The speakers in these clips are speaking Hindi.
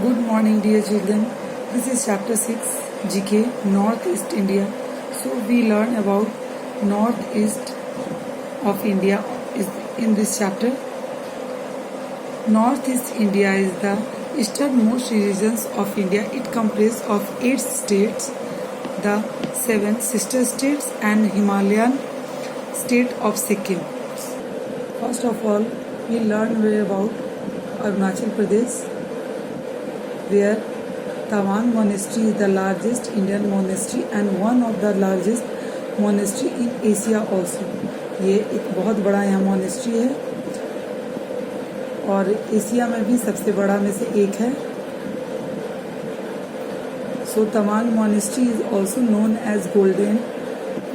Good morning, dear children. This is chapter 6 GK Northeast India. So we learn about northeast of India is in this chapter. Northeast India is the easternmost regions of India. It comprises of 8 states, the 7 sister states and Himalayan state of Sikkim. First of all, we learn about Arunachal Pradesh, where Tawang Monastery is the largest Indian monastery and one of the largest monastery in Asia also. ये एक बहुत बड़ा यहाँ मोनेस्ट्री है और एशिया में भी सबसे बड़ा में से एक है. So Tawang Monastery is also known as Golden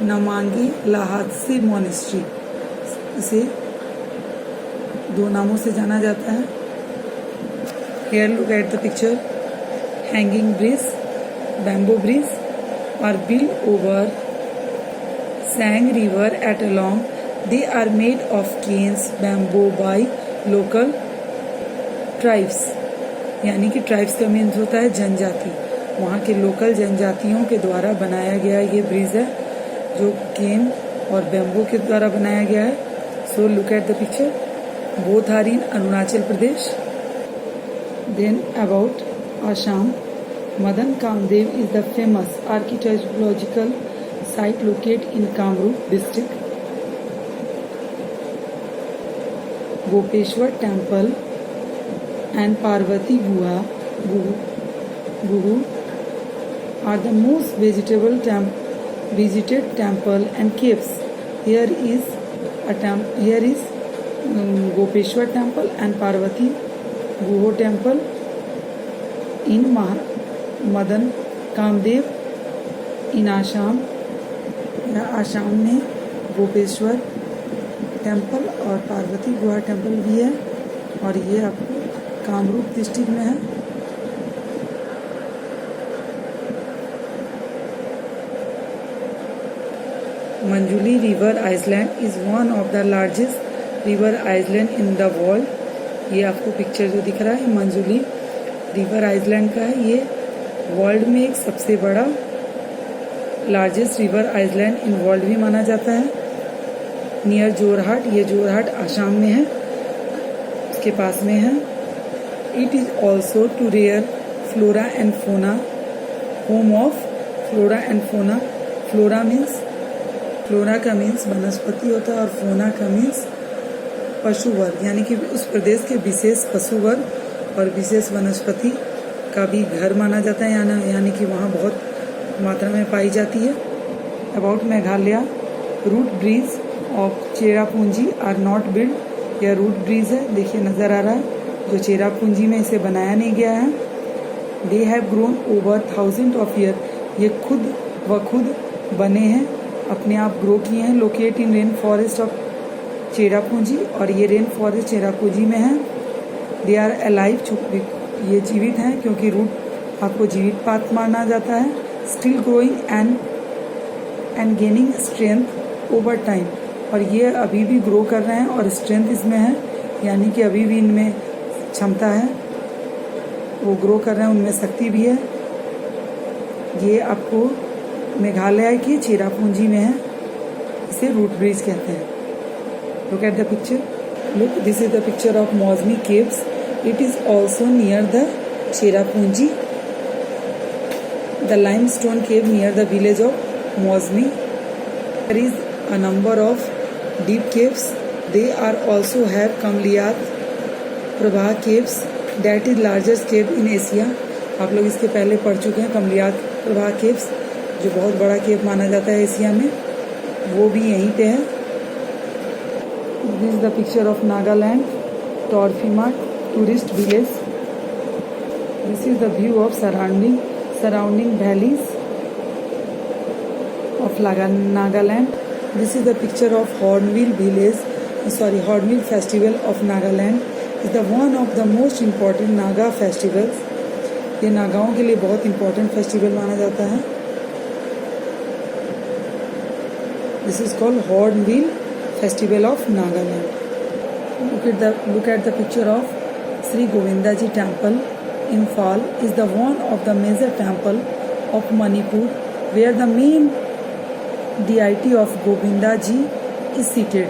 Namangi Lhasa Monastery. इसे दो नामों से जाना जाता है. Here look at the picture. Hanging bridge, bamboo bridge are built over Sang River at along. They are made of canes, bamboo by local tribes. यानी कि ट्राइब्स का मीन्स होता है जनजाति. वहाँ के लोकल जनजातियों के द्वारा बनाया गया ये ब्रिज है जो केन और बैम्बू के द्वारा बनाया गया है. So look at the picture. Both are in Arunachal Pradesh. Then about Assam, Madan Kamdev is the famous archaeological site located in Kamrup district. Gopeshwar temple and Parvati Guha are the most visited temple and caves. Here is Gopeshwar temple and Parvati Guho temple in Madan Kamdev in Assam. Assam में गोपेश्वर टेम्पल और पार्वती गुहा टेम्पल भी है और ये आपको कामरूप डिस्ट्रिक्ट में है. Manjuli river island is one of the largest river island in the world. ये आपको पिक्चर जो दिख रहा है मंजुली रिवर आइलैंड का है. ये वर्ल्ड में एक सबसे बड़ा largest river island in world भी माना जाता है. नियर जोरहाट, ये जोरहाट आसाम में है, उसके पास में है. It is also to rare flora and fauna, home of flora and fauna. Flora का मीन्स वनस्पति होता है और फोना का मीन्स पशु वर्ग, यानी कि उस प्रदेश के विशेष पशु वर्ग और विशेष वनस्पति का भी घर माना जाता है, यानी कि वहाँ बहुत मात्रा में पाई जाती है. About Meghalaya, root bridge of Cherrapunji are not build. यह रूट ब्रिज है, देखिए नज़र आ रहा है, जो चेरापूंजी में इसे बनाया नहीं गया है. They have grown over 1000 of year. ये खुद बने हैं, अपने आप ग्रो किए हैं. Locate in rain forest of Cherrapunji, और ये रेन फॉरेस्ट चेरापूंजी में है. दे आर अलाइव, ये जीवित हैं क्योंकि रूट आपको जीवित पात माना जाता है. Still growing and gaining strength over time, और ये अभी भी ग्रो कर रहे हैं और स्ट्रेंथ इसमें है, यानी कि अभी भी इनमें क्षमता है, वो ग्रो कर रहे हैं, उनमें शक्ति भी है. ये आपको मेघालय की चेरापूंजी में है, इसे रूट ब्रिज कहते हैं. Look at the picture. Look, this is the picture of Mosmi Caves. It is also near the Cherrapunji, the limestone cave near the village of Mosmi. There is a number of deep caves. They are also have Kamliyat Prabha caves, that is largest cave in Asia. आप लोग इसके पहले पढ़ चुके हैं. कमलियात प्रभा caves जो बहुत बड़ा केव माना जाता है एशिया में, वो भी यहीं पे है. This is the picture of Nagaland, Torfima tourist village. This is the view of surrounding valleys of Nagaland. This is the picture of Hornbill festival of Nagaland. Is the one of the most important Naga festivals. ये नागाओं के लिए बहुत important festival माना जाता है. This is called Hornbill Festival of Nagaland. Look at the picture of Sri Govinda Ji temple Imphal is the one of the major temple of Manipur where the main deity of Govinda ji is seated.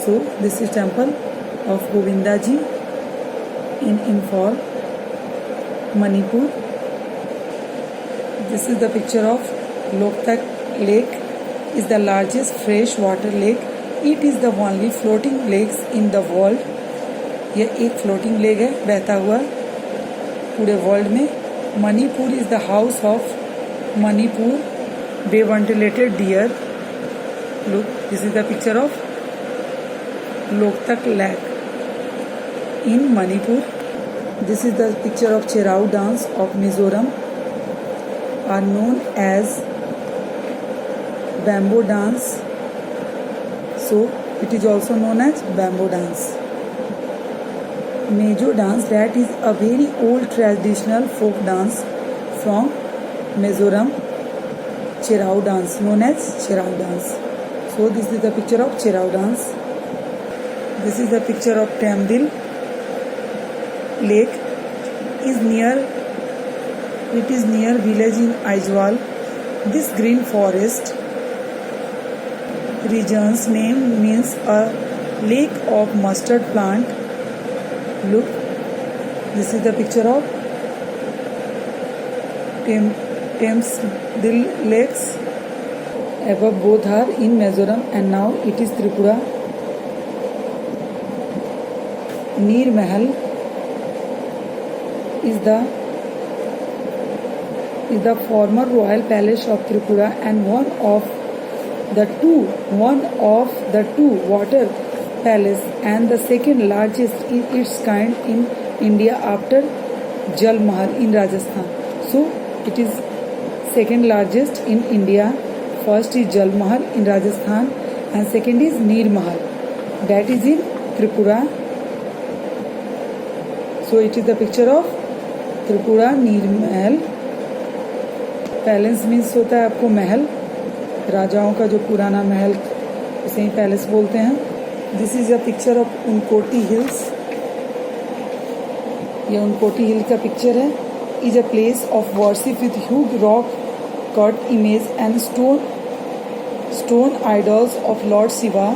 So this is temple of Govinda ji in Imphal, Manipur. This is the picture of Loktak Lake. Is the largest freshwater lake. It is the only floating lakes in the world. यह एक फ्लोटिंग लेक है बहता हुआ पूरे वर्ल्ड में. Manipur is the house of Manipur bay ventilated dear. Look, this is the picture of Loktak lake in Manipur. This is the picture of Cheraw dance of Mizoram are known as bamboo dance. So it is also known as bamboo dance. Mejo dance, that is a very old traditional folk dance from Mizoram. Cherau dance, known as Cherau dance. So this is the picture of Cherau dance. This is the picture of Tamdil Lake. It is near village in Aizwal. This green forest region's name means a lake of mustard plant. Look, this is the picture of Tamdil lakes. Above both are in Mizoram and now it is Tripura. Neer Mahal is the former royal palace of Tripura and one of the two water palace and the second largest in its kind in India after Jal Mahal in Rajasthan. So it is second largest in India. First is Jal Mahal in Rajasthan and second is Neer Mahal, that is in Tripura. So it is the picture of Tripura Neer Mahal. Palace means होता है आपको महल, राजाओं का जो पुराना महल उसे ही पैलेस बोलते हैं. This is a picture of Unakoti hills. ये उनकोटी हिल का पिक्चर है. Is a place of worship with huge rock cut image and stone idols of Lord Shiva.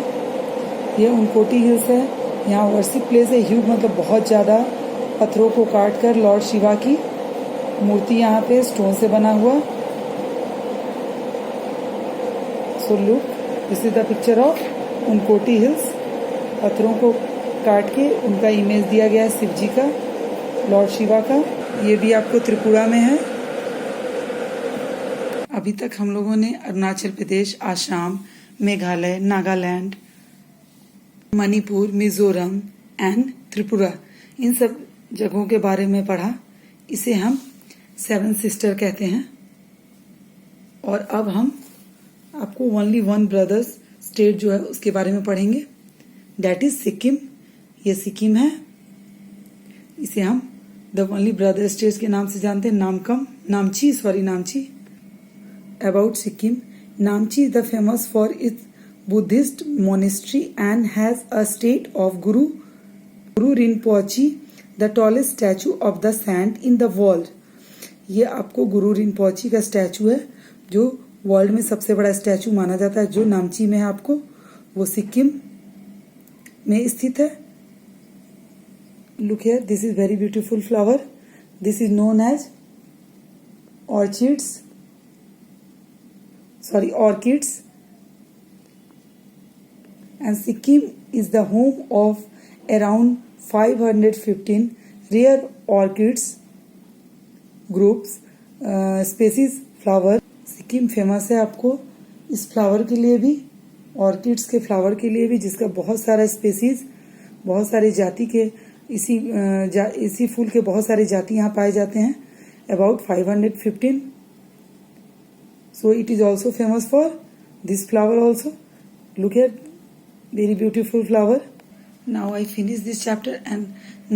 ये उनकोटी हिल्स है. यहाँ वर्शिप प्लेस है. ह्यूज मतलब बहुत ज़्यादा पत्थरों को काट कर लॉर्ड शिवा की मूर्ति यहाँ पे स्टोन से बना हुआ. So look, this is the picture of Unakoti hills. पत्थरों को काट के उनका इमेज दिया गया है शिव जी का, लॉर्ड शिवा का. ये भी आपको त्रिपुरा में है. अभी तक हम लोगों ने अरुणाचल प्रदेश, आसाम, मेघालय, नागालैंड, मणिपुर, मिजोरम एंड त्रिपुरा, इन सब जगहों के बारे में पढ़ा. इसे हम सेवन सिस्टर कहते हैं. और अब हम आपको ओनली वन ब्रदर्स स्टेट जो है उसके बारे में पढ़ेंगे. That is Sikkim. ये सिक्किम है. इसे हम द ओनली ब्रदर स्टेट्स के नाम से जानते हैं. Namchi. About Sikkim. Namchi is the famous for its Buddhist monastery and has a state of Guru Rinpoche, the tallest statue of the saint in the world. ये आपको गुरु रिनपोची का स्टैचू है जो वर्ल्ड में सबसे बड़ा स्टैचू माना जाता है, जो नामची में है. आपको वो सिक्किम में स्थित है. Look here, this is very beautiful flower. This is known as orchids. And Sikkim is the home of around 515 rare orchids groups, species flower. Sikkim famous है आपको इस फ्लावर के लिए भी, ऑर्किड्स के फ्लावर के लिए भी, जिसका बहुत सारा स्पेसीज, बहुत सारी जाति के इसी फूल के बहुत सारे जाति यहाँ पाए जाते हैं. About 515. So it is also famous for this flower also. Look here, very beautiful flower. Now I finish this chapter and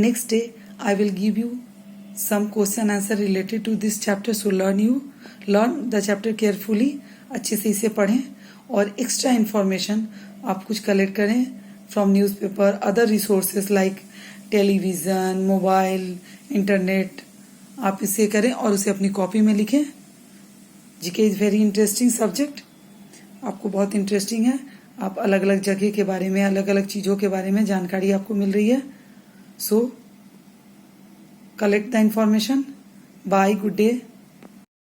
next day I will give you some question answer related to this chapter. So learn the chapter carefully. अच्छे से इसे पढ़ें और extra information आप कुछ collect करें from newspaper, other resources like television, mobile, internet, आप इसे करें और उसे अपनी कॉपी में लिखें। GK is very interesting subject, आपको बहुत इंटरेस्टिंग है। आप अलग अलग जगह के बारे में, अलग अलग चीज़ों के बारे में जानकारी आपको मिल रही है। So collect the information. Bye, good day.